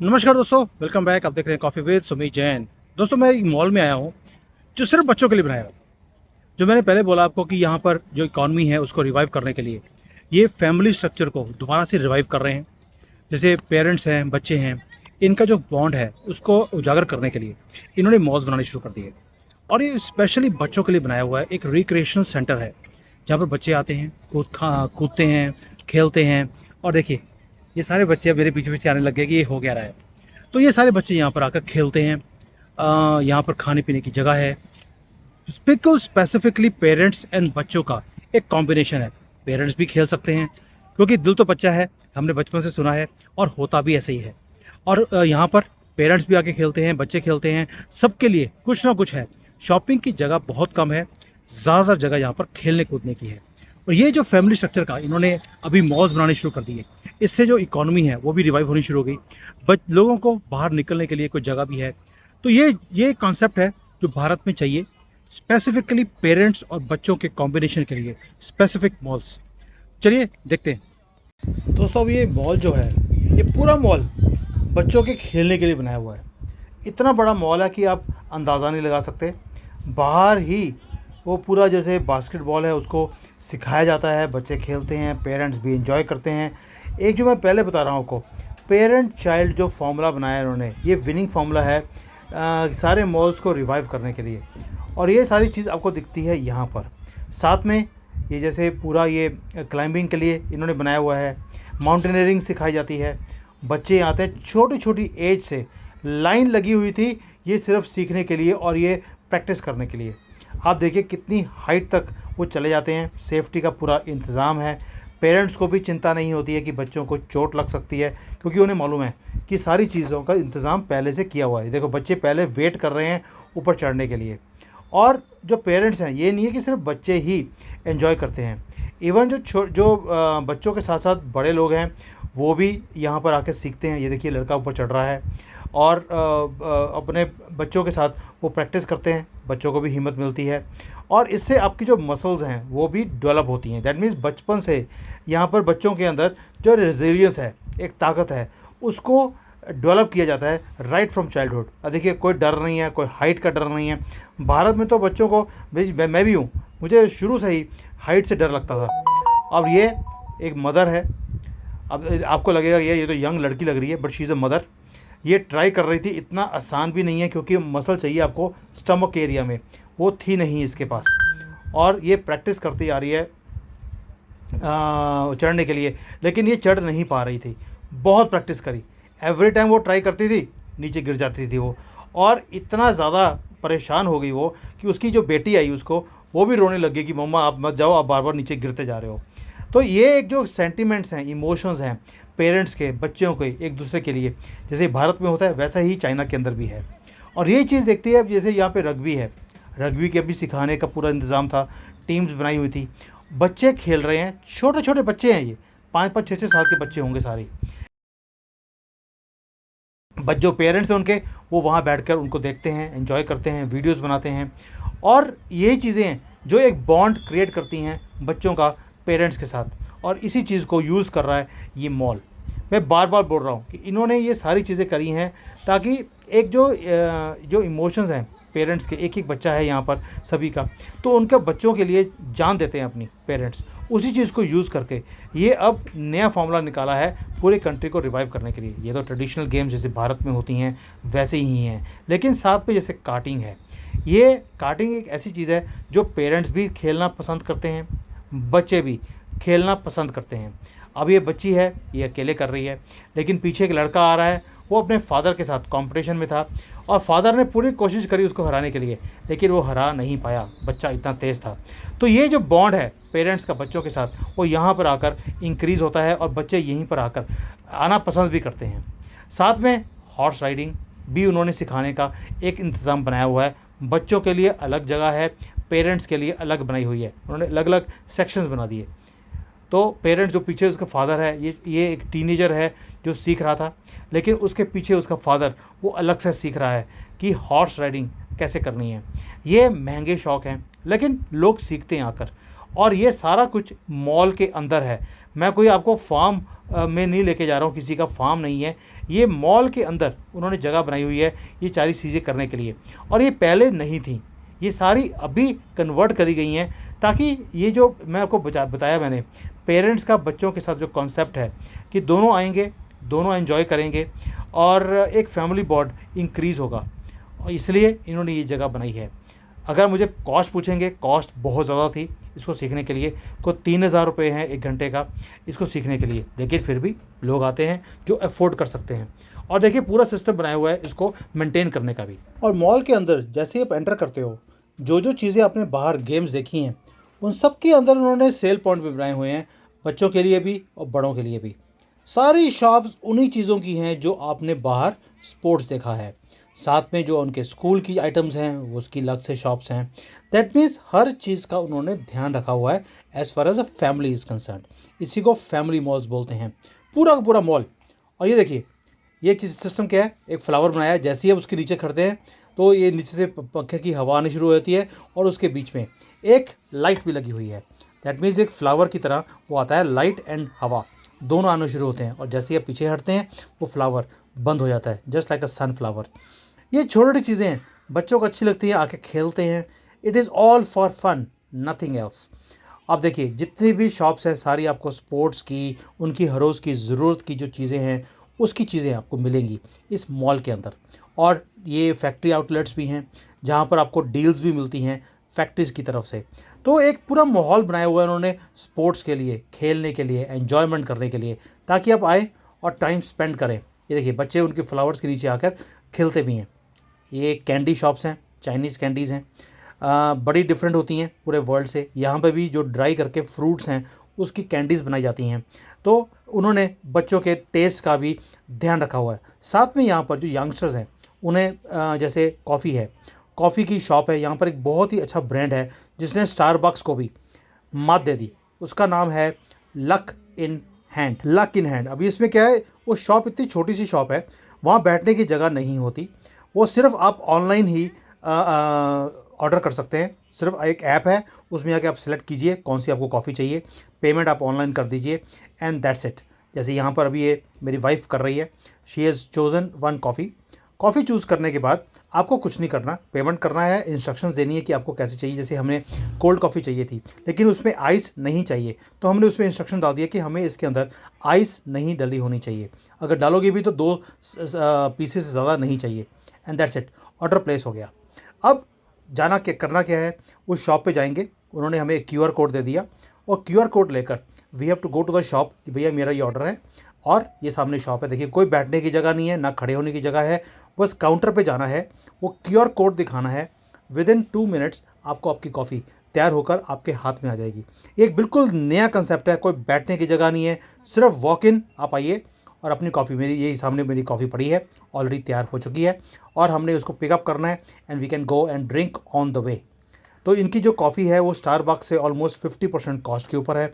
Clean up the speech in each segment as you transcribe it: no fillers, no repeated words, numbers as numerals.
नमस्कार दोस्तों, welcome back. आप देख रहे हैं कॉफ़ी विद सुमित जैन। दोस्तों, मैं एक मॉल में आया हूँ जो सिर्फ बच्चों के लिए बनाया है। जो मैंने पहले बोला आपको कि यहाँ पर जो इकॉनमी है उसको रिवाइव करने के लिए ये फैमिली स्ट्रक्चर को दोबारा से रिवाइव कर रहे हैं। जैसे पेरेंट्स हैं, बच्चे हैं, इनका जो बॉन्ड है उसको उजागर करने के लिए इन्होंने मॉल्स बनाने शुरू कर दिए। और ये स्पेशली बच्चों के लिए बनाया हुआ है, एक रिक्रिएशनल सेंटर है जहाँ पर बच्चे आते हैं, कूदते हैं, खेलते हैं। और देखिए, ये सारे बच्चे अब मेरे पीछे पीछे आने लग गए कि ये हो क्या रहा है। तो ये सारे बच्चे यहाँ पर आकर खेलते हैं। यहाँ पर खाने पीने की जगह है, बिल्कुल स्पेसिफिकली पेरेंट्स एंड बच्चों का एक कॉम्बिनेशन है। पेरेंट्स भी खेल सकते हैं क्योंकि दिल तो बच्चा है, हमने बचपन से सुना है और होता भी ऐसे ही है। और यहाँ पर पेरेंट्स भी आके खेलते हैं, बच्चे खेलते हैं, सबके लिए कुछ ना कुछ है। शॉपिंग की जगह बहुत कम है, ज़्यादातर जगह यहाँ पर खेलने कूदने की है। और ये जो फैमिली स्ट्रक्चर का इन्होंने अभी मॉल्स बनाने शुरू कर दिए, इससे जो इकॉनमी है वो भी रिवाइव होनी शुरू हो गई। बट लोगों को बाहर निकलने के लिए कोई जगह भी है। तो ये कॉन्सेप्ट है जो भारत में चाहिए, स्पेसिफिकली पेरेंट्स और बच्चों के कॉम्बिनेशन के लिए स्पेसिफिक मॉल्स। चलिए देखते हैं। दोस्तों, अब ये मॉल जो है, ये पूरा मॉल बच्चों के खेलने के लिए बनाया हुआ है। इतना बड़ा मॉल है कि आप अंदाज़ा नहीं लगा सकते। बाहर ही वो पूरा जैसे बास्केटबॉल है उसको सिखाया जाता है, बच्चे खेलते हैं, पेरेंट्स भी इंजॉय करते हैं। एक जो मैं पहले बता रहा हूँ आपको, पेरेंट चाइल्ड जो फार्मूला बनाया है उन्होंने, ये विनिंग फार्मूला है सारे मॉल्स को रिवाइव करने के लिए। और ये सारी चीज़ आपको दिखती है यहाँ पर। साथ में ये जैसे पूरा ये क्लाइंबिंग के लिए इन्होंने बनाया हुआ है, माउंटेनियरिंग सिखाई जाती है। बच्चे आते हैं छोटी छोटी एज से, लाइन लगी हुई थी ये सिर्फ सीखने के लिए और ये प्रैक्टिस करने के लिए। आप देखिए कितनी हाइट तक वो चले जाते हैं। सेफ्टी का पूरा इंतज़ाम है। पेरेंट्स को भी चिंता नहीं होती है कि बच्चों को चोट लग सकती है, क्योंकि उन्हें मालूम है कि सारी चीज़ों का इंतज़ाम पहले से किया हुआ है। देखो, बच्चे पहले वेट कर रहे हैं ऊपर चढ़ने के लिए। और जो पेरेंट्स हैं, ये नहीं है कि सिर्फ बच्चे ही एंजॉय करते हैं, इवन बच्चों के साथ साथ बड़े लोग हैं वो भी यहाँ पर आके सीखते हैं। ये देखिए, लड़का ऊपर चढ़ रहा है और अपने बच्चों के साथ वो प्रैक्टिस करते हैं, बच्चों को भी हिम्मत मिलती है और इससे आपकी जो मसल्स हैं वो भी डेवलप होती हैं। दैट मीन्स बचपन से यहाँ पर बच्चों के अंदर जो रेजिलियंस है, एक ताकत है, उसको डेवलप किया जाता है राइट फ्रॉम चाइल्डहुड। अब देखिए, कोई डर नहीं है, कोई हाइट का डर नहीं है। भारत में तो बच्चों को, मैं भी हूँ, मुझे शुरू से ही हाइट से डर लगता था। अब ये एक मदर है। अब आपको लगेगा ये तो यंग लड़की लग रही है, but she is a mother. ये ट्राई कर रही थी। इतना आसान भी नहीं है क्योंकि मसल चाहिए आपको स्टमक एरिया में, वो थी नहीं इसके पास। और ये प्रैक्टिस करती आ रही है चढ़ने के लिए, लेकिन ये चढ़ नहीं पा रही थी। बहुत प्रैक्टिस करी, एवरी टाइम वो ट्राई करती थी, नीचे गिर जाती थी वो। और इतना ज़्यादा परेशान हो गई वो कि उसकी जो बेटी आई उसको, वो भी रोने लग गई कि मम्मा आप मत जाओ, आप बार बार नीचे गिरते जा रहे हो। तो ये एक जो सेंटिमेंट्स हैं, इमोशंस हैं पेरेंट्स के बच्चों के एक दूसरे के लिए, जैसे भारत में होता है वैसा ही चाइना के अंदर भी है। और ये चीज़ देखती है। अब जैसे यहाँ पे रग्बी है, रग्बी के भी सिखाने का पूरा इंतज़ाम था, टीम्स बनाई हुई थी, बच्चे खेल रहे हैं, छोटे छोटे बच्चे हैं, ये 5-5 6-6 साल के बच्चे होंगे सारे। बट जो पेरेंट्स हैं उनके, वो वहाँ बैठकर उनको देखते हैं, एंजॉय करते हैं, वीडियोस बनाते हैं। और यही चीज़ें हैं जो एक बॉन्ड क्रिएट करती हैं बच्चों का पेरेंट्स के साथ। और इसी चीज़ को यूज़ कर रहा है ये मॉल। मैं बार बार बोल रहा हूँ कि इन्होंने ये सारी चीज़ें करी हैं ताकि एक जो इमोशंस हैं पेरेंट्स के, एक एक बच्चा है यहाँ पर सभी का, तो उनके बच्चों के लिए जान देते हैं अपनी पेरेंट्स। उसी चीज़ को यूज़ करके ये अब नया फार्मूला निकाला है पूरे कंट्री को रिवाइव करने के लिए। ये तो ट्रेडिशनल गेम्स जैसे भारत में होती हैं वैसे ही हैं, लेकिन साथ में जैसे कार्टिंग है। ये कार्टिंग एक ऐसी चीज़ है जो पेरेंट्स भी खेलना पसंद करते हैं, बच्चे भी खेलना पसंद करते हैं। अब ये बच्ची है, ये अकेले कर रही है, लेकिन पीछे एक लड़का आ रहा है, वो अपने फादर के साथ कंपटीशन में था और फादर ने पूरी कोशिश करी उसको हराने के लिए, लेकिन वो हरा नहीं पाया, बच्चा इतना तेज़ था। तो ये जो बॉन्ड है पेरेंट्स का बच्चों के साथ, वो यहाँ पर आकर इंक्रीज़ होता है और बच्चे यहीं पर आकर आना पसंद भी करते हैं। साथ में हॉर्स राइडिंग भी उन्होंने सिखाने का एक इंतज़ाम बनाया हुआ है। बच्चों के लिए अलग जगह है, पेरेंट्स के लिए अलग बनाई हुई है। उन्होंने अलग अलग सेक्शंस बना दिए। तो पेरेंट्स जो पीछे उसका फादर है, ये एक टीनेजर है जो सीख रहा था, लेकिन उसके पीछे उसका फादर वो अलग से सीख रहा है कि हॉर्स राइडिंग कैसे करनी है। ये महंगे शौक़ हैं, लेकिन लोग सीखते हैं आकर। और ये सारा कुछ मॉल के अंदर है। मैं कोई आपको फार्म में नहीं लेके जा रहा हूँ, किसी का फार्म नहीं है। ये मॉल के अंदर उन्होंने जगह बनाई हुई है ये सारी चीज़ें करने के लिए, और ये पहले नहीं थी, ये सारी अभी कन्वर्ट करी गई हैं, ताकि ये जो मैं आपको बताया मैंने, पेरेंट्स का बच्चों के साथ जो कॉन्सेप्ट है कि दोनों आएंगे, दोनों एंजॉय करेंगे और एक फैमिली बॉन्ड इंक्रीज़ होगा, और इसलिए इन्होंने ये जगह बनाई है। अगर मुझे कॉस्ट पूछेंगे, कॉस्ट बहुत ज़्यादा थी इसको सीखने के लिए, को 3,000 रुपये हैं 1 घंटे का इसको सीखने के लिए, लेकिन फिर भी लोग आते हैं जो अफोर्ड कर सकते हैं। और देखिए पूरा सिस्टम बनाया हुआ है इसको मेंटेन करने का भी। और मॉल के अंदर जैसे ही आप एंटर करते हो, जो जो चीज़ें आपने बाहर गेम्स देखी हैं उन सब के अंदर उन्होंने सेल पॉइंट भी बनाए हुए हैं, बच्चों के लिए भी और बड़ों के लिए भी। सारी शॉप्स उन्हीं चीज़ों की हैं जो आपने बाहर स्पोर्ट्स देखा है, साथ में जो उनके स्कूल की आइटम्स हैं वो उसकी अलग से शॉप्स हैं। दैट मीन्स हर चीज़ का उन्होंने ध्यान रखा हुआ है as far as a family is concern. इसी को फैमिली मॉल्स बोलते हैं, पूरा का पूरा मॉल। और ये देखिए ये चीज़ सिस्टम क्या है, एक फ्लावर बनाया है, जैसे ही आप उसके नीचे खड़ते हैं तो ये नीचे से पंखे की हवा आनी शुरू हो जाती है, और उसके बीच में एक लाइट भी लगी हुई है। दैट मीन्स एक फ्लावर की तरह वो आता है, लाइट एंड हवा दोनों आने शुरू होते हैं, और जैसे ही आप पीछे हटते हैं वो फ्लावर बंद हो जाता है, जस्ट लाइक अ सनफ्लावर। ये छोटी छोटी चीज़ें हैं, बच्चों को अच्छी लगती है, आके खेलते हैं। It is all for fun, nothing else. आप देखिए जितनी भी शॉप्स हैं सारी आपको स्पोर्ट्स की, उनकी हर रोज़ की ज़रूरत की जो चीज़ें हैं उसकी चीज़ें आपको मिलेंगी इस मॉल के अंदर। और ये फैक्ट्री आउटलेट्स भी हैं जहाँ पर आपको डील्स भी मिलती हैं फैक्ट्रीज़ की तरफ से। तो एक पूरा माहौल बनाया हुआ है उन्होंने स्पोर्ट्स के लिए, खेलने के लिए, एन्जॉयमेंट करने के लिए, ताकि आप आए और टाइम स्पेंड करें। ये देखिए बच्चे उनके फ्लावर्स के नीचे आकर खेलते भी हैं। ये कैंडी शॉप्स हैं, चाइनीज़ कैंडीज़ हैं, बड़ी डिफरेंट होती हैं पूरे वर्ल्ड से। यहाँ पे भी जो ड्राई करके फ्रूट्स हैं उसकी कैंडीज़ बनाई जाती हैं। तो उन्होंने बच्चों के टेस्ट का भी ध्यान रखा हुआ है। साथ में यहाँ पर जो यंगस्टर्स हैं उन्हें जैसे कॉफ़ी है, कॉफ़ी की शॉप है, यहाँ पर एक बहुत ही अच्छा ब्रांड है जिसने स्टारबक्स को भी मात दे दी। उसका नाम है luck in hand, luck in hand. अभी इसमें क्या है, वो शॉप इतनी छोटी सी शॉप है, वहाँ बैठने की जगह नहीं होती, वो सिर्फ आप ऑनलाइन ही ऑर्डर कर सकते हैं। सिर्फ एक ऐप है, उसमें आके आप सेलेक्ट कीजिए कौन सी आपको कॉफ़ी चाहिए, पेमेंट आप ऑनलाइन कर दीजिए एंड दैट्स इट। जैसे यहाँ पर अभी ये मेरी वाइफ कर रही है, she has chosen 1 coffee. Coffee choose करने के बाद आपको कुछ नहीं करना, पेमेंट करना है, इंस्ट्रक्शंस देनी है कि आपको कैसे चाहिए। जैसे हमें कोल्ड कॉफ़ी चाहिए थी लेकिन उसमें आइस नहीं चाहिए, तो हमने उसमें इंस्ट्रक्शन डाल दिया कि हमें इसके अंदर आइस नहीं डली होनी चाहिए, अगर डालोगे भी तो 2 पीसेस से ज़्यादा नहीं चाहिए, and that's it. Order place हो गया। अब जाना क्या करना क्या है, उस शॉप पे जाएंगे, उन्होंने हमें एक QR कोड दे दिया, और QR कोड लेकर we have to go to the shop कि भैया मेरा ये ऑर्डर है, और ये सामने शॉप है। देखिए कोई बैठने की जगह नहीं है, ना खड़े होने की जगह है, बस काउंटर पे जाना है, वो QR कोड दिखाना है, विद इन 2 मिनट्स आपको आपकी कॉफ़ी तैयार होकर आपके हाथ में आ जाएगी। ये एक बिल्कुल नया कंसेप्ट है, कोई बैठने की जगह नहीं है, सिर्फ वॉक इन आप आइए और अपनी कॉफ़ी, मेरी यही सामने मेरी कॉफ़ी पड़ी है, ऑलरेडी तैयार हो चुकी है, और हमने उसको पिकअप करना है and we can go and drink on the way. तो इनकी जो कॉफ़ी है वो स्टारबक्स से ऑलमोस्ट 50% कॉस्ट के ऊपर है,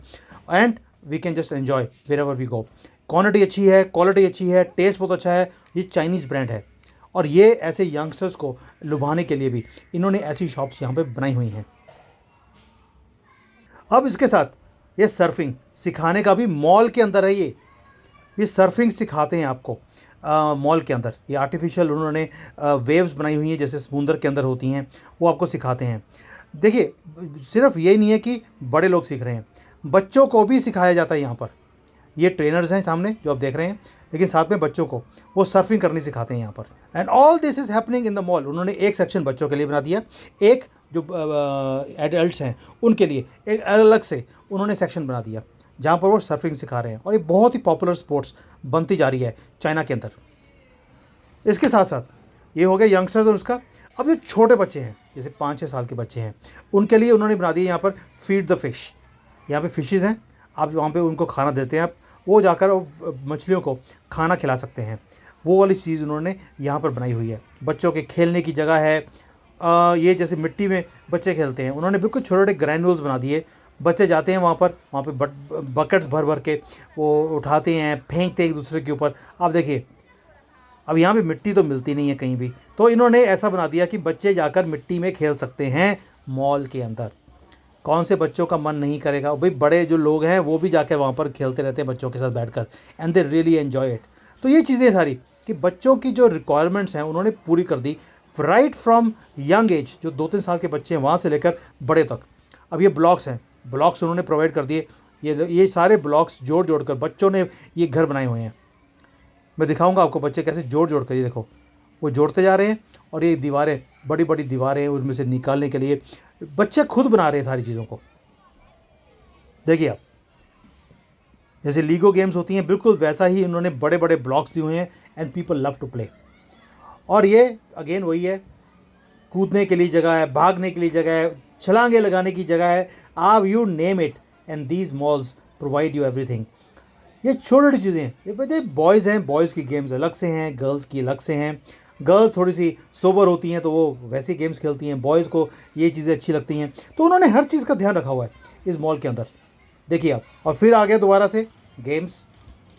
and we can just enjoy wherever we go. Quantity अच्छी है, क्वालिटी अच्छी है, टेस्ट बहुत अच्छा है। ये चाइनीज़ ब्रांड है, और ये ऐसे यंगस्टर्स को लुभाने के लिए भी इन्होंने ऐसी शॉप्स यहाँ पे बनाई हुई हैं। अब इसके साथ ये सर्फिंग सिखाने का भी मॉल के अंदर है। ये सर्फिंग सिखाते हैं आपको मॉल के अंदर। ये आर्टिफिशियल उन्होंने वेव्स बनाई हुई हैं जैसे समुंदर के अंदर होती हैं, वो आपको सिखाते हैं। देखिए सिर्फ ये नहीं है कि बड़े लोग सीख रहे हैं, बच्चों को भी सिखाया जाता है यहाँ पर। ये ट्रेनर्स हैं सामने जो आप देख रहे हैं, लेकिन साथ में बच्चों को वो सर्फिंग करनी सिखाते हैं यहाँ पर। And all this is happening in the mall. उन्होंने एक सेक्शन बच्चों के लिए बना दिया, एक जो एडल्ट्स हैं उनके लिए एक अलग से उन्होंने सेक्शन बना दिया जहाँ पर वो सर्फिंग सिखा रहे हैं, और ये बहुत ही पॉपुलर स्पोर्ट्स बनती जा रही है चाइना के अंदर। इसके साथ साथ ये हो गया यंगस्टर्स और उसका। अब जो छोटे बच्चे हैं जैसे 5-6 साल के बच्चे हैं, उनके लिए उन्होंने बना दिया यहाँ पर फीड द फिश। यहाँ पे फिशेज़ हैं, आप वहाँ पे उनको खाना देते हैं, आप वो जाकर मछलियों को खाना खिला सकते हैं। वो वाली चीज़ उन्होंने यहाँ पर बनाई हुई है। बच्चों के खेलने की जगह है। ये जैसे मिट्टी में बच्चे खेलते हैं, उन्होंने बिल्कुल छोटे छोटे ग्रैन्यूल्स बना दिए। बच्चे जाते हैं वहाँ पे बकेट्स भर भर के वो उठाते हैं, फेंकते हैं एक दूसरे के ऊपर। आप देखिए अब यहाँ पे मिट्टी तो मिलती नहीं है कहीं भी, तो इन्होंने ऐसा बना दिया कि बच्चे जाकर मिट्टी में खेल सकते हैं मॉल के अंदर। कौन से बच्चों का मन नहीं करेगा भाई, बड़े जो लोग हैं वो भी जाकर वहाँ पर खेलते रहते हैं बच्चों के साथ बैठकर, and they really enjoy it. तो ये चीज़ें सारी कि बच्चों की जो रिक्वायरमेंट्स हैं उन्होंने पूरी कर दी, राइट फ्रॉम यंग एज, जो 2-3 साल के बच्चे हैं वहाँ से लेकर बड़े तक। अब ये ब्लॉक्स हैं, ब्लॉक्स उन्होंने प्रोवाइड कर दिए, ये सारे ब्लॉक्स जोड़ जोड़ कर बच्चों ने ये घर बनाए हुए हैं। मैं दिखाऊंगा आपको बच्चे कैसे जोड़ जोड़ कर, ये देखो वो जोड़ते जा रहे हैं, और ये दीवारें, बड़ी बड़ी दीवारें, उनमें से निकालने के लिए बच्चे खुद बना रहे हैं सारी चीज़ों को। देखिए आप, जैसे लीगो गेम्स होती हैं बिल्कुल वैसा ही इन्होंने बड़े बड़े ब्लॉक्स दिए हुए हैं, and people love to play. और ये अगेन वही है, कूदने के लिए जगह है, भागने के लिए जगह है, छलांगे लगाने की जगह है, आप you name it, and these malls provide you everything. ये छोटी छोटी चीज़ें हैं, ये बच्चे बॉयज़ हैं, बॉयज़ की गेम्स अलग से हैं, गर्ल्स की अलग से हैं। गर्ल्स थोड़ी सी सोबर होती हैं तो वो वैसी गेम्स खेलती हैं, बॉयज़ को ये चीज़ें अच्छी लगती हैं। तो उन्होंने हर चीज़ का ध्यान रखा हुआ है इस मॉल के अंदर, देखिए आप। और फिर आ गया दोबारा से गेम्स,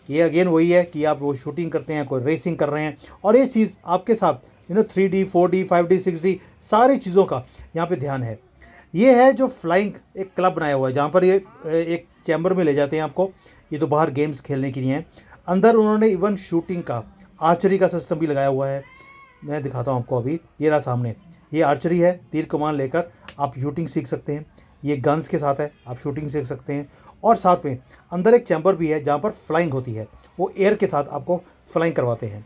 ये अगेन वही है कि आप वो शूटिंग करते हैं, कोई रेसिंग कर रहे हैं, और ये चीज़ आपके साथ 3D 4D 5D 6D सारी चीज़ों का यहाँ पे ध्यान है। ये है जो फ्लाइंग एक क्लब बनाया हुआ है, जहाँ पर ये एक चैम्बर में ले जाते हैं आपको। ये तो बाहर गेम्स खेलने के लिए हैं, अंदर उन्होंने इवन शूटिंग का, आर्चरी का सिस्टम भी लगाया हुआ है। मैं दिखाता हूँ आपको अभी, ये रहा सामने, ये आर्चरी है, तीर कमान लेकर आप शूटिंग सीख सकते हैं। ये गन्स के साथ है, आप शूटिंग सीख सकते हैं। और साथ में अंदर एक चैम्बर भी है जहाँ पर फ्लाइंग होती है, वो एयर के साथ आपको फ्लाइंग करवाते हैं।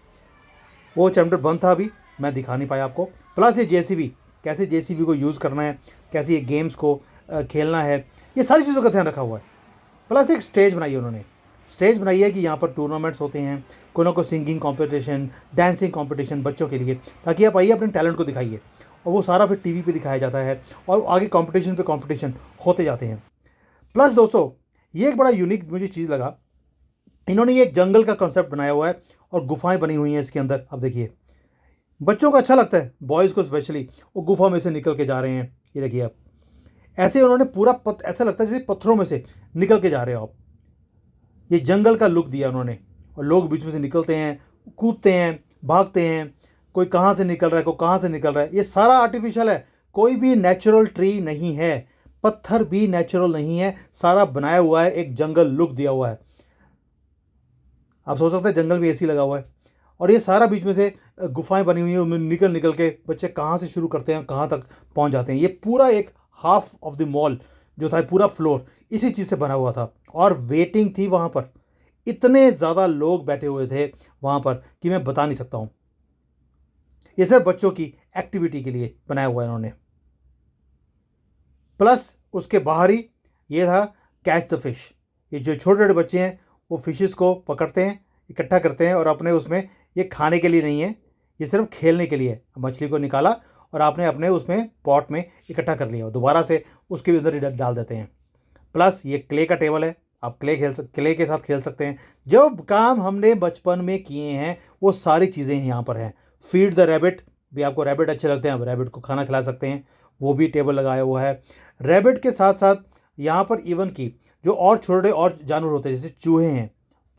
वो चैम्बर बंद था अभी, मैं दिखा नहीं पाया आपको। प्लस ये जेसीबी, कैसे जेसीबी को यूज़ करना है, कैसे ये गेम्स को खेलना है, ये सारी चीज़ों का ध्यान रखा हुआ है। प्लस एक स्टेज बनाई है उन्होंने, स्टेज बनाई है कि यहाँ पर टूर्नामेंट्स होते हैं, कोई ना कोई सिंगिंग कंपटीशन, डांसिंग कंपटीशन बच्चों के लिए, ताकि आप आइए अपने टैलेंट को दिखाइए। और वो सारा फिर टीवी पे दिखाया जाता है, और आगे कंपटीशन पे कंपटीशन होते जाते हैं। प्लस दोस्तों, ये एक बड़ा यूनिक मुझे चीज़ लगा, इन्होंने ये एक जंगल का कॉन्सेप्ट बनाया हुआ है, और गुफाएं बनी हुई हैं इसके अंदर। अब देखिए बच्चों को अच्छा लगता है, बॉयज़ को स्पेशली, वो गुफा में से निकल के जा रहे हैं। ये देखिए आप, ऐसे उन्होंने पूरा ऐसा लगता है जैसे पत्थरों में से निकल के जा रहे हो आप। ये जंगल का लुक दिया उन्होंने, और लोग बीच में से निकलते हैं, कूदते हैं, भागते हैं, कोई कहाँ से निकल रहा है, कोई कहाँ से निकल रहा है। ये सारा आर्टिफिशियल है, कोई भी नेचुरल ट्री नहीं है, पत्थर भी नेचुरल नहीं है, सारा बनाया हुआ है, एक जंगल लुक दिया हुआ है। आप सोच सकते हैं जंगल भी ऐसी लगा हुआ है, और ये सारा बीच में से गुफाएं बनी हुई हैं, उनमें निकल निकल के बच्चे कहाँ से शुरू करते हैं, कहाँ तक पहुँच जाते हैं। ये पूरा एक हाफ ऑफ द मॉल जो था, पूरा फ्लोर इसी चीज़ से बना हुआ था। और वेटिंग थी वहाँ पर, इतने ज़्यादा लोग बैठे हुए थे वहाँ पर कि मैं बता नहीं सकता हूँ। ये सिर्फ बच्चों की एक्टिविटी के लिए बनाया हुआ है इन्होंने। प्लस उसके बाहर ही ये था कैच द फिश, ये जो छोटे छोटे बच्चे हैं वो फिशेस को पकड़ते हैं, इकट्ठा करते हैं, और अपने उसमें, ये खाने के लिए नहीं है, ये सिर्फ खेलने के लिए है। मछली को निकाला और आपने अपने उसमें पॉट में इकट्ठा कर लिया, और दोबारा से उसके अंदर ही डाल देते हैं। प्लस ये क्ले का टेबल है, आप क्ले के साथ खेल सकते हैं। जो काम हमने बचपन में किए हैं वो सारी चीज़ें यहाँ पर हैं। फीड द रैबिट भी, आपको रैबिट अच्छे लगते हैं, आप रैबिट को खाना खिला सकते हैं, वो भी टेबल लगाया हुआ है। रैबिट के साथ साथ यहाँ पर इवन की जो और छोटे और जानवर होते हैं, जैसे चूहे हैं,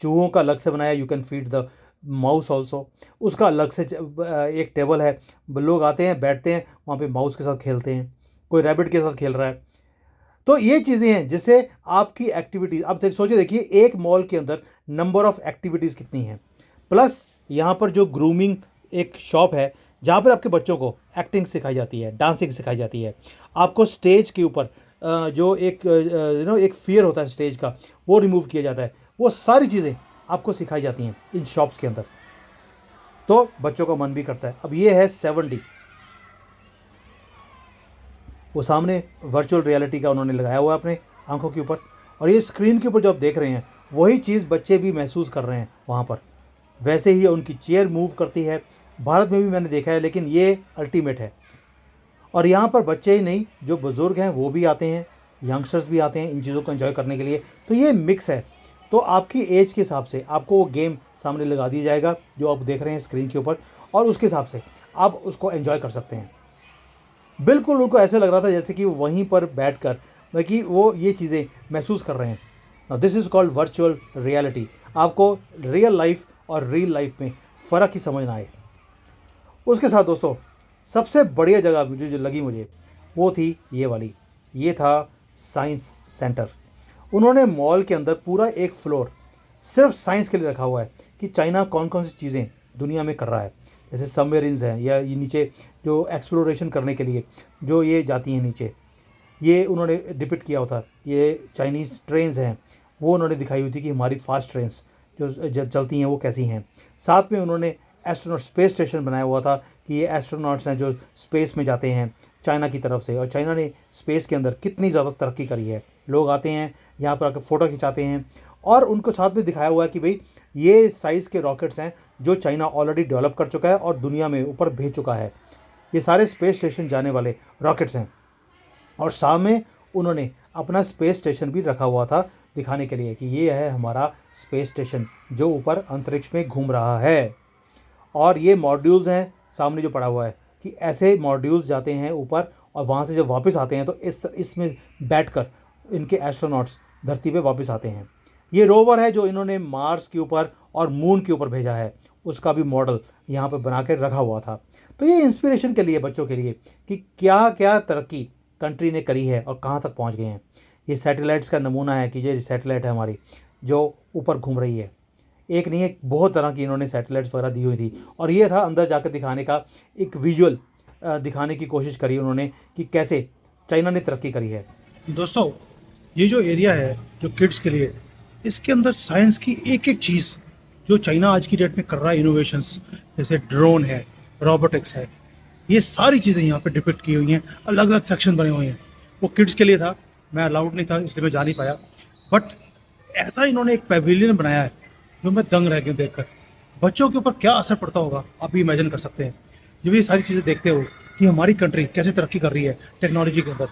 चूहों का अलग से बनाया, you can feed the mouse also, उसका अलग से एक टेबल है। लोग आते हैं, बैठते हैं वहाँ पे, माउस के साथ खेलते हैं, कोई रैबिट के साथ खेल रहा है। तो ये चीज़ें हैं जिससे आपकी एक्टिविटीज़, आप सोचिए, देखिए एक मॉल के अंदर नंबर ऑफ़ एक्टिविटीज़ कितनी हैं। प्लस यहाँ पर जो ग्रूमिंग एक शॉप है, जहाँ पर आपके बच्चों को एक्टिंग सिखाई जाती है, डांसिंग सिखाई जाती है। आपको स्टेज के ऊपर जो एक एक फियर होता है स्टेज का, वो रिमूव किया जाता है। वो सारी चीज़ें आपको सिखाई जाती हैं इन शॉप्स के अंदर, तो बच्चों का मन भी करता है। अब ये है 7D, वो सामने वर्चुअल रियलिटी का उन्होंने लगाया हुआ है अपने आंखों के ऊपर, और ये स्क्रीन के ऊपर जो आप देख रहे हैं वही चीज़ बच्चे भी महसूस कर रहे हैं वहाँ पर। वैसे ही उनकी चेयर मूव करती है, भारत में भी मैंने देखा है, लेकिन ये अल्टीमेट है। और यहाँ पर बच्चे ही नहीं, जो बुज़ुर्ग हैं वो भी आते हैं, यंगस्टर्स भी आते हैं इन चीज़ों को एंजॉय करने के लिए। तो ये मिक्स है, तो आपकी एज के हिसाब से आपको वो गेम सामने लगा दिया जाएगा जो आप देख रहे हैं स्क्रीन के ऊपर, और उसके हिसाब से आप उसको एंजॉय कर सकते हैं। बिल्कुल उनको ऐसे लग रहा था जैसे कि वहीं पर बैठकर बल्कि वो ये चीज़ें महसूस कर रहे हैं। This is called virtual reality. आपको रियल लाइफ और रियल लाइफ में फ़र्क ही समझना है। उसके साथ दोस्तों, सबसे बढ़िया जगह जो लगी मुझे वो थी ये वाली, ये था साइंस सेंटर। उन्होंने मॉल के अंदर पूरा एक फ्लोर सिर्फ साइंस के लिए रखा हुआ है कि चाइना कौन कौन सी चीज़ें दुनिया में कर रहा है। जैसे सबमरीन्स हैं, या ये नीचे जो एक्सप्लोरेशन करने के लिए जो ये जाती हैं नीचे, ये उन्होंने डिपिक्ट किया होता। ये चाइनीज़ ट्रेन्स हैं, वो उन्होंने दिखाई हुई थी कि हमारी फास्ट ट्रेन्स जो चलती हैं वो कैसी हैं। साथ में उन्होंने एस्ट्रोनॉट स्पेस स्टेशन बनाया हुआ था कि ये एस्ट्रोनॉट्स हैं जो स्पेस में जाते हैं चाइना की तरफ से, और चाइना ने स्पेस के अंदर कितनी ज़्यादा तरक्की करी है। लोग आते हैं यहाँ पर आकर फ़ोटो खिंचाते हैं, और उनको साथ में दिखाया हुआ है कि भाई ये साइज़ के रॉकेट्स हैं जो चाइना ऑलरेडी डेवलप कर चुका है और दुनिया में ऊपर भेज चुका है। ये सारे स्पेस स्टेशन जाने वाले रॉकेट्स हैं, और सामने उन्होंने अपना स्पेस स्टेशन भी रखा हुआ था दिखाने के लिए कि ये है हमारा स्पेस स्टेशन जो ऊपर अंतरिक्ष में घूम रहा है। और ये मॉड्यूल्स हैं सामने जो पड़ा हुआ है कि ऐसे मॉड्यूल्स जाते हैं ऊपर, और वहाँ से जब वापस आते हैं तो इसमें बैठकर इनके एस्ट्रोनॉट्स धरती पे वापस आते हैं। ये रोवर है जो इन्होंने मार्स के ऊपर और मून के ऊपर भेजा है, उसका भी मॉडल यहाँ पर बना के रखा हुआ था। तो ये इंस्पिरेशन के लिए, बच्चों के लिए, कि क्या क्या तरक्की कंट्री ने करी है और कहाँ तक पहुँच गए हैं। ये सैटेलाइट्स का नमूना है कि ये सैटेलाइट है हमारी जो ऊपर घूम रही है। एक नहीं है, बहुत तरह की इन्होंने सैटेलाइट्स वगैरह दी हुई थी, और ये था अंदर जाकर दिखाने का एक विजुअल दिखाने की कोशिश करी उन्होंने कि कैसे चाइना ने तरक्की करी है। दोस्तों, ये जो एरिया है जो किड्स के लिए, इसके अंदर साइंस की एक एक चीज़ जो चाइना आज की डेट में कर रहा है, इनोवेशंस, जैसे ड्रोन है, रोबोटिक्स है, ये सारी चीज़ें यहाँ पे डिपिक्ट की हुई हैं। अलग अलग सेक्शन बने हुए हैं। वो किड्स के लिए था, मैं अलाउड नहीं था इसलिए मैं जा नहीं पाया, बट ऐसा इन्होंने एक पेविलियन बनाया है जो मैं दंग रह गया देखकर। बच्चों के ऊपर क्या असर पड़ता होगा आप भी इमेजिन कर सकते हैं जब ये सारी चीज़ें देखते हो कि हमारी कंट्री कैसे तरक्की कर रही है टेक्नोलॉजी के अंदर,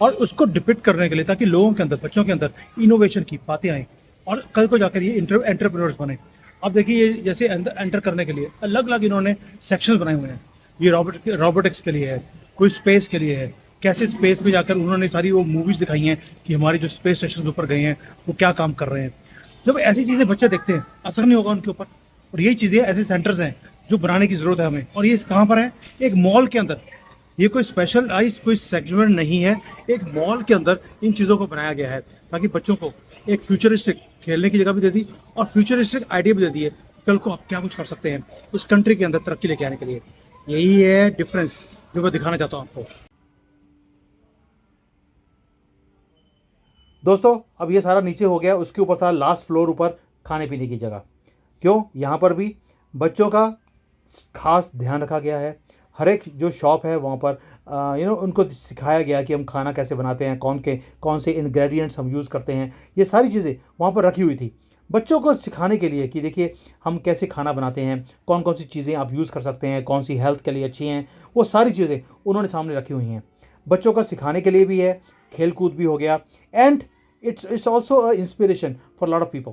और उसको डिपिक्ट करने के लिए ताकि लोगों के अंदर, बच्चों के अंदर इनोवेशन की बातें आएँ और कल को जाकर ये एंटरप्रेन्योर्स बने। अब देखिए, ये जैसे एंटर करने के लिए अलग अलग इन्होंने सेक्शन बनाए हुए हैं। ये रोबोटिक्स के लिए है, कोई स्पेस के लिए है, कैसे स्पेस में जाकर उन्होंने सारी वो मूवीज़ दिखाई हैं कि हमारे जो स्पेस स्टेशन ऊपर गए हैं वो क्या काम कर रहे हैं। जब ऐसी चीज़ें बच्चे देखते हैं, असर नहीं होगा उनके ऊपर। और यही चीज़ें, ऐसे सेंटर्स हैं जो बनाने की ज़रूरत है हमें, और ये कहाँ पर है? एक मॉल के अंदर। ये कोई स्पेशलाइज कोई सेगमेंट नहीं है, एक मॉल के अंदर इन चीज़ों को बनाया गया है ताकि बच्चों को एक फ्यूचरिस्टिक खेलने की जगह भी दे दी और फ्यूचरिस्टिक आइडिया भी दे दिए कल को आप क्या कुछ कर सकते हैं इस कंट्री के अंदर तरक्की लेके आने के लिए। यही है डिफरेंस जो मैं दिखाना चाहता हूँ आपको। दोस्तों, अब ये सारा नीचे हो गया, उसके ऊपर था लास्ट फ्लोर ऊपर खाने पीने की जगह। क्यों? यहाँ पर भी बच्चों का खास ध्यान रखा गया है। हर एक जो शॉप है वहाँ पर उनको सिखाया गया कि हम खाना कैसे बनाते हैं, कौन से इंग्रेडिएंट्स हम यूज़ करते हैं। ये सारी चीज़ें वहाँ पर रखी हुई थी बच्चों को सिखाने के लिए कि देखिए हम कैसे खाना बनाते हैं, कौन कौन सी चीज़ें आप यूज़ कर सकते हैं, कौन सी हेल्थ के लिए अच्छी हैं, वो सारी चीज़ें उन्होंने सामने रखी हुई हैं। बच्चों का सिखाने के लिए भी है, खेल कूद भी हो गया, and it's also a inspiration for lot of people.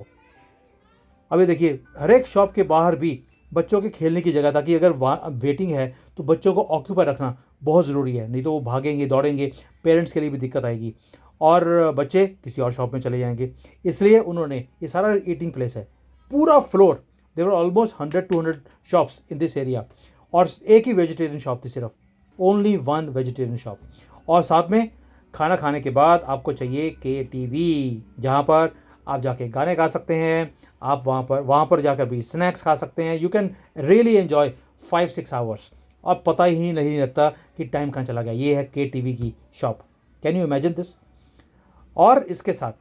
अभी देखिए, हर एक शॉप के बाहर भी बच्चों के खेलने की जगह, ताकि अगर वेटिंग है तो बच्चों को ऑक्यूपाई रखना बहुत ज़रूरी है, नहीं तो वो भागेंगे दौड़ेंगे, पेरेंट्स के लिए भी दिक्कत आएगी और बच्चे किसी और शॉप में चले जाएंगे। इसलिए उन्होंने, ये सारा ईटिंग प्लेस है, पूरा floor, there were almost 100-200 shops in this area, और एक ही वेजिटेरियन शॉप थी, सिर्फ ओनली वन वेजिटेरियन शॉप। और साथ में खाना खाने के बाद आपको चाहिए KTV, जहाँ पर आप जाके गाने गा सकते हैं, आप वहाँ पर जाकर भी स्नैक्स खा सकते हैं। You can really enjoy 5-6 hours, और पता ही नहीं लगता कि टाइम कहाँ चला गया। ये है KTV की shop. Can you imagine this? और इसके साथ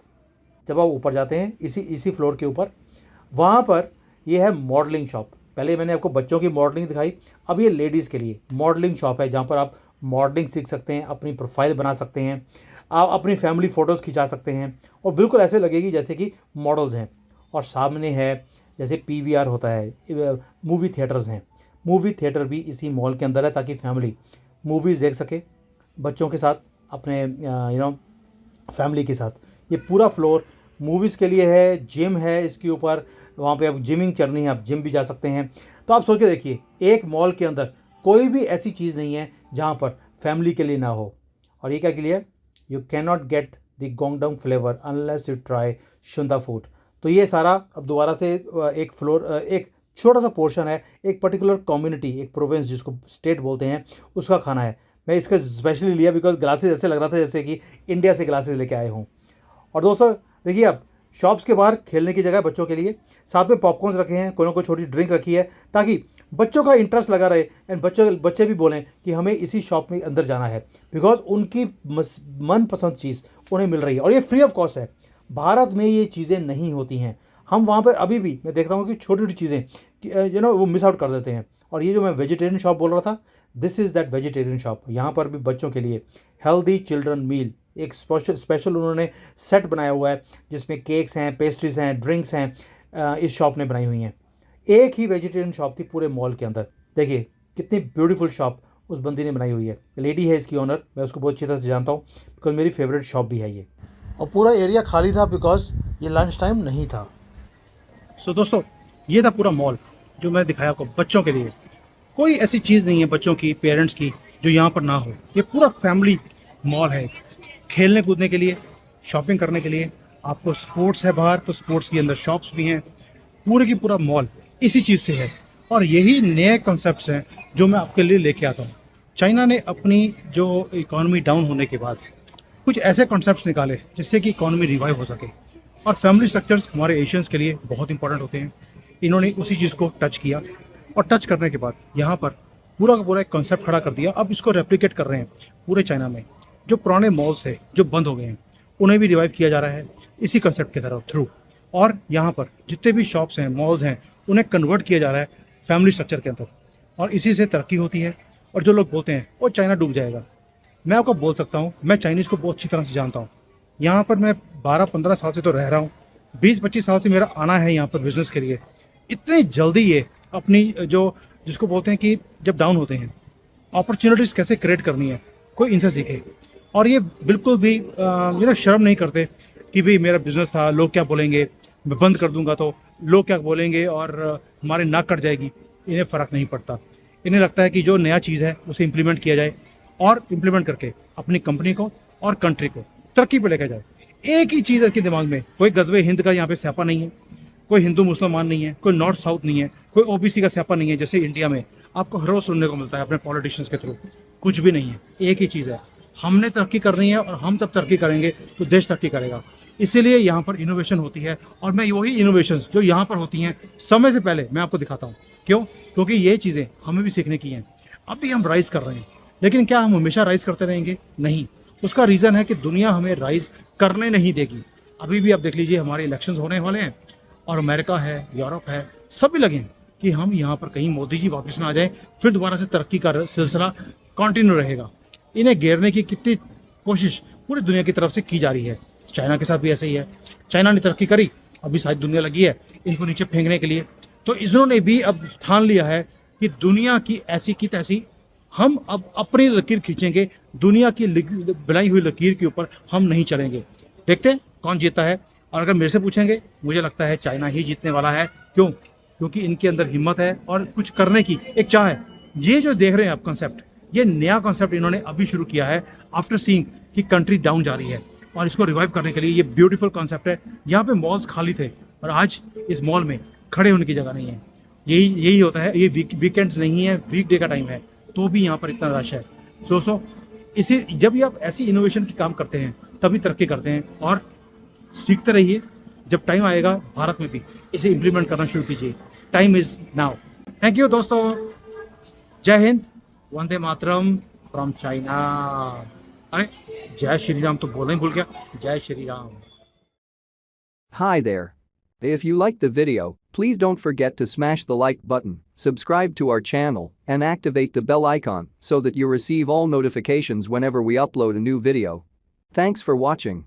जब आप ऊपर जाते हैं इसी फ्लोर के ऊपर, वहाँ पर ये है मॉडलिंग शॉप। पहले मैंने आपको बच्चों की मॉडलिंग दिखाई, अब ये लेडीज़ के लिए मॉडलिंग शॉप है, जहाँ पर आप मॉडलिंग सीख सकते हैं, अपनी प्रोफाइल बना सकते हैं, आप अपनी फैमिली फ़ोटोज़ खिंचा सकते हैं और बिल्कुल ऐसे लगेगी जैसे कि मॉडल्स हैं। और सामने है जैसे PVR होता है, मूवी थिएटर्स हैं, मूवी थिएटर भी इसी मॉल के अंदर है ताकि फैमिली मूवीज़ देख सके बच्चों के साथ, अपने फैमिली के साथ। ये पूरा फ्लोर मूवीज़ के लिए है। जिम है इसके ऊपर, वहाँ पे आप जिमिंग करनी है, आप जिम भी जा सकते हैं। तो आप सोच के देखिए, एक मॉल के अंदर कोई भी ऐसी चीज़ नहीं है जहाँ पर फैमिली के लिए ना हो। और ये क्या के लिए? You can not get the gongdung flavour unless you try shunda food. तो ये सारा अब दोबारा से एक फ्लोर, एक छोटा सा पोर्शन है, एक पर्टिकुलर कम्युनिटी, एक प्रोविंस जिसको स्टेट बोलते हैं, उसका खाना है। मैं इसका स्पेशली लिया बिकॉज ग्लासेस ऐसे लग रहा था जैसे कि इंडिया से ग्लासेस लेके आए हों। और दोस्तों देखिए, आप शॉप्स के बाहर खेलने की जगह बच्चों के लिए, साथ में पॉपकॉर्न्स रखे हैं, कोई ना कोई छोटी ड्रिंक रखी है ताकि बच्चों का इंटरेस्ट लगा रहे एंड बच्चे भी बोलें कि हमें इसी शॉप में अंदर जाना है, बिकॉज उनकी मनपसंद चीज़ उन्हें मिल रही है और ये फ्री ऑफ कॉस्ट है। भारत में ये चीज़ें नहीं होती हैं। हम वहाँ पर अभी भी मैं देखता हूँ कि छोटी छोटी चीज़ें वो मिस आउट कर देते हैं। और ये जो मैं वेजिटेरियन शॉप बोल रहा था, this is that vegetarian shop. यहाँ पर भी बच्चों के लिए हेल्दी चिल्ड्रन मील एक स्पेशल उन्होंने सेट बनाया हुआ है जिसमें केक्स हैं, पेस्ट्रीज हैं, ड्रिंक्स हैं, इस शॉप ने बनाई हुई हैं। एक ही वेजिटेरियन शॉप थी पूरे मॉल के अंदर। देखिए कितनी ब्यूटीफुल शॉप उस बंदी ने बनाई हुई है। लेडी है इसकी ऑनर, मैं उसको बहुत अच्छी तरह से जानता हूँ बिकॉज मेरी फेवरेट शॉप भी है ये। और पूरा एरिया खाली था बिकॉज ये लंच टाइम नहीं था। सो दोस्तों ये था पूरा मॉल जो मैं दिखाया आपको बच्चों के लिए। कोई ऐसी चीज़ नहीं है बच्चों की, पेरेंट्स की, जो यहाँ पर ना हो। ये पूरा फैमिली मॉल है, खेलने कूदने के लिए, शॉपिंग करने के लिए। आपको स्पोर्ट्स है बाहर तो स्पोर्ट्स के अंदर शॉप्स भी हैं। पूरे की पूरा मॉल इसी चीज़ से है और यही नए कॉन्सेप्ट्स हैं जो मैं आपके लिए लेके आता हूँ। चाइना ने अपनी जो इकॉनमी डाउन होने के बाद कुछ ऐसे कॉन्सेप्ट्स निकाले जिससे कि इकॉनमी रिवाइव हो सके। और फैमिली स्ट्रक्चर्स हमारे एशियंस के लिए बहुत इंपॉर्टेंट होते हैं। इन्होंने उसी चीज़ को टच किया और टच करने के बाद यहाँ पर पूरा का पूरा एक कॉन्सेप्ट खड़ा कर दिया। अब इसको रेप्लिकेट कर रहे हैं पूरे चाइना में। जो पुराने मॉल्स है जो बंद हो गए हैं उन्हें भी रिवाइव किया जा रहा है इसी कॉन्सेप्ट के तरफ थ्रू। और यहाँ पर जितने भी शॉप्स हैं, मॉल्स हैं, उन्हें कन्वर्ट किया जा रहा है फैमिली स्ट्रक्चर के अंदर और इसी से तरक्की होती है। और जो लोग बोलते हैं वो चाइना डूब जाएगा, मैं आपको बोल सकता हूँ, मैं चाइनीज़ को बहुत अच्छी तरह से जानता हूँ। यहाँ पर मैं 12-15 साल से तो रह रहा हूँ, 20-25 साल से मेरा आना है यहाँ पर बिजनेस के लिए। इतनी जल्दी ये अपनी जो जिसको बोलते हैं कि जब डाउन होते हैं अपॉर्चुनिटीज़ कैसे क्रिएट करनी है, कोई इनसे सीखे। और ये बिल्कुल भी शर्म नहीं करते कि भाई मेरा बिजनेस था, लोग क्या बोलेंगे, मैं बंद कर दूंगा तो लोग क्या बोलेंगे और हमारे नाक कट जाएगी। इन्हें फ़र्क नहीं पड़ता। इन्हें लगता है कि जो नया चीज़ है उसे इम्प्लीमेंट किया जाए और इम्प्लीमेंट करके अपनी कंपनी को और कंट्री को तरक्की पर लेकर जाए। एक ही चीज़ है इसके दिमाग में, कोई गजबे हिंद का यहाँ पे स्यापा नहीं है, कोई हिंदू मुसलमान नहीं है, कोई नॉर्थ साउथ नहीं है, कोई ओबीसी का स्यापा नहीं है जैसे इंडिया में आपको हर रोज सुनने को मिलता है अपने पॉलिटिशियंस के थ्रू। कुछ भी नहीं है, एक ही चीज़ है, हमने तरक्की करनी है और हम तब तरक्की करेंगे तो देश तरक्की करेगा। इसीलिए यहाँ पर इनोवेशन होती है और मैं वही इनोवेशन जो यहाँ पर होती हैं समय से पहले मैं आपको दिखाता हूँ। क्यों? क्योंकि ये चीज़ें हमें भी सीखने की हैं। अभी हम राइज कर रहे हैं, लेकिन क्या हम हमेशा राइज करते रहेंगे? नहीं। उसका रीज़न है कि दुनिया हमें राइज करने नहीं देगी। अभी भी आप देख लीजिए हमारे इलेक्शंस होने वाले हैं और अमेरिका है, यूरोप है, सभी लगे हैं कि हम यहाँ पर कहीं मोदी जी वापस ना आ जाए, फिर दोबारा से तरक्की का सिलसिला कंटिन्यू रहेगा। इन्हें घेरने की कितनी कोशिश पूरी दुनिया की तरफ से की जा रही है। चाइना के साथ भी ऐसे ही है। चाइना ने तरक्की करी, अभी सारी दुनिया लगी है इनको नीचे फेंकने के लिए। तो इन्होंने भी अब ठान लिया है कि दुनिया की ऐसी की तैसी हम अब अपनी लकीर खींचेंगे, दुनिया की बनाई हुई लकीर के ऊपर हम नहीं चलेंगे। देखते हैं कौन जीता है। और अगर मेरे से पूछेंगे, मुझे लगता है चाइना ही जीतने वाला है। क्यों? क्योंकि इनके अंदर हिम्मत है और कुछ करने की एक चाह है। ये जो देख रहे हैं आप कॉन्सेप्ट, ये नया कॉन्सेप्ट इन्होंने अभी शुरू किया है आफ्टर सीइंग कि कंट्री डाउन जा रही है और इसको रिवाइव करने के लिए ये ब्यूटीफुल कॉन्सेप्ट है। यहाँ पे मॉल्स खाली थे और आज इस मॉल में खड़े होने की जगह नहीं है। यही होता है। ये वीकेंड्स नहीं है, वीकडे का टाइम है तो भी यहाँ पर इतना रश है। सो इसी जब ये आप ऐसी इनोवेशन की काम करते हैं तभी तरक्की करते हैं। और सीखते रहिए, जब टाइम आएगा भारत में भी इसे इम्प्लीमेंट करना शुरू कीजिए। Time is now. Thank you दोस्तों, जय हिंद, वंदे मातरम फ्रॉम चाइना। अरे जय श्री राम तो बोलना ही भूल गया, जय Shri Ram. Hi there. If you liked the video, please don't forget to smash the like button, subscribe to our channel, and activate the bell icon so that you receive all notifications whenever we upload a new video. Thanks for watching.